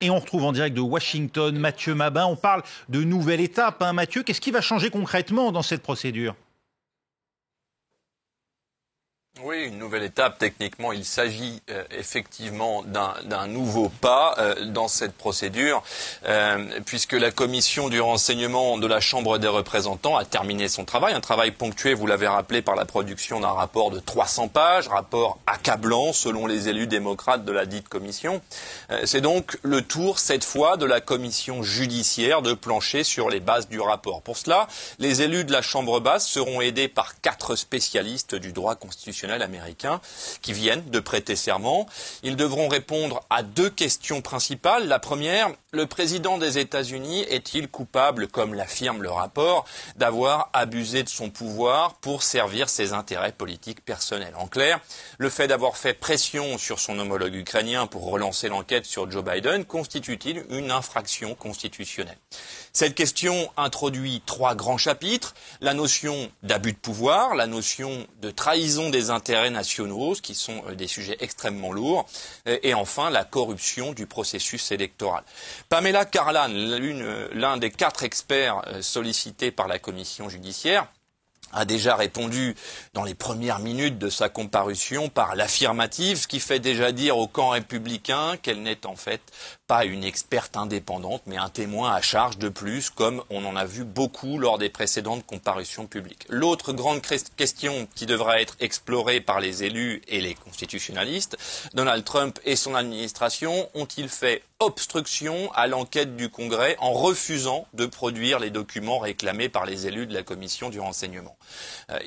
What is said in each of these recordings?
Et on retrouve en direct de Washington Mathieu Mabin. On parle de nouvelle étape. Mathieu, qu'est-ce qui va changer concrètement dans cette procédure ? Oui, une nouvelle étape. Techniquement, il s'agit effectivement d'un nouveau pas dans cette procédure, puisque la commission du renseignement de la Chambre des représentants a terminé son travail. Un travail ponctué, vous l'avez rappelé, par la production d'un rapport de 300 pages, rapport accablant selon les élus démocrates de la dite commission. C'est donc le tour, cette fois, de la commission judiciaire de plancher sur les bases du rapport. Pour cela, les élus de la Chambre basse seront aidés par 4 spécialistes du droit constitutionnel américains qui viennent de prêter serment. Ils devront répondre à 2 questions principales. La première, le président des États-Unis est-il coupable, comme l'affirme le rapport, d'avoir abusé de son pouvoir pour servir ses intérêts politiques personnels? En clair, le fait d'avoir fait pression sur son homologue ukrainien pour relancer l'enquête sur Joe Biden constitue-t-il une infraction constitutionnelle? Cette question introduit 3 grands chapitres. La notion d'abus de pouvoir, la notion de trahison des intérêts nationaux, qui sont des sujets extrêmement lourds, et enfin la corruption du processus électoral. Pamela Karlan, l'un des 4 experts sollicités par la commission judiciaire, a déjà répondu dans les premières minutes de sa comparution par l'affirmative, ce qui fait déjà dire au camp républicain qu'elle n'est en fait pas une experte indépendante, mais un témoin à charge de plus, comme on en a vu beaucoup lors des précédentes comparutions publiques. L'autre grande question qui devra être explorée par les élus et les constitutionnalistes, Donald Trump et son administration ont-ils fait obstruction à l'enquête du Congrès en refusant de produire les documents réclamés par les élus de la commission du renseignement?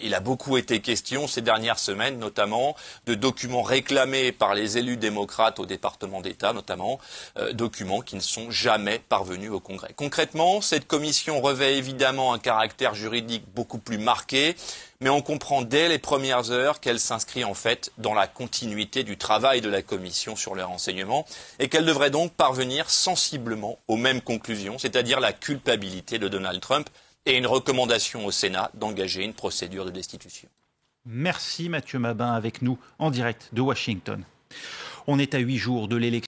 Il a beaucoup été question ces dernières semaines, notamment, de documents réclamés par les élus démocrates au département d'État, notamment, documents qui ne sont jamais parvenus au Congrès. Concrètement, cette commission revêt évidemment un caractère juridique beaucoup plus marqué, mais on comprend dès les premières heures qu'elle s'inscrit en fait dans la continuité du travail de la commission sur le renseignement et qu'elle devrait donc parvenir sensiblement aux mêmes conclusions, c'est-à-dire la culpabilité de Donald Trump et une recommandation au Sénat d'engager une procédure de destitution. Merci Mathieu Mabin avec nous en direct de Washington. On est à 8 jours de l'élection.